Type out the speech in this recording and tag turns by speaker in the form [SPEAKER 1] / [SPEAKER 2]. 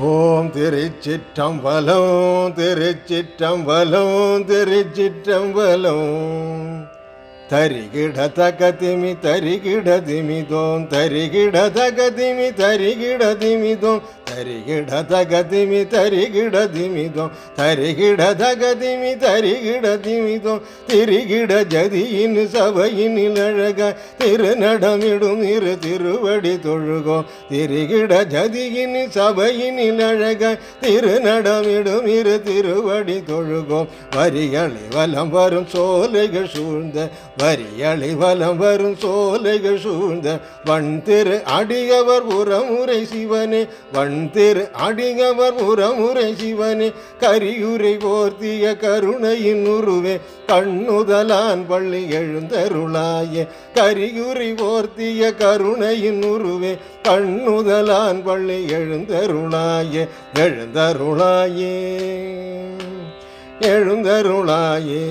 [SPEAKER 1] ஓம் திருச்சிற்றம்பலம் திருச்சிற்றம்பலம் திருச்சிற்றம்பலம் தரிகிட தகதிமி தரிகிட திமிதோம் தரிகிட தகதிமி தரிகிட திமிதோம் தரிகிட தகதிமி தரிகிட திமிதோம் தரிகிட தகதிமி தரிகிட திமிதோம் திரிகிட ஜதியின் சபையினில் அழக திருநடமிடும் இரு திருவடி தொழுகோம் திரிகிட ஜதியின் சபையினில் அழக திருநடமிடும் இரு திருவடி தொழுகோம் வரிகளை வலம் வரும் சோலைகள் சூழ்ந்த வரியளை வலம் வரும் சோலைகள் சூழ்ந்த வன் திரு அடியவர் உரமுறை சிவனே வன் திரு அடியவர் உரமுறை சிவனே கரியுரை போர்த்திய கருணையின் உருவே கண்ணுதலான் பள்ளி எழுந்தருளாயே கரியுரை போர்த்திய கருணையின் உருவே கண்ணுதலான் பள்ளி எழுந்தருளாயே எழுந்தருளாயே எழுந்தருளாயே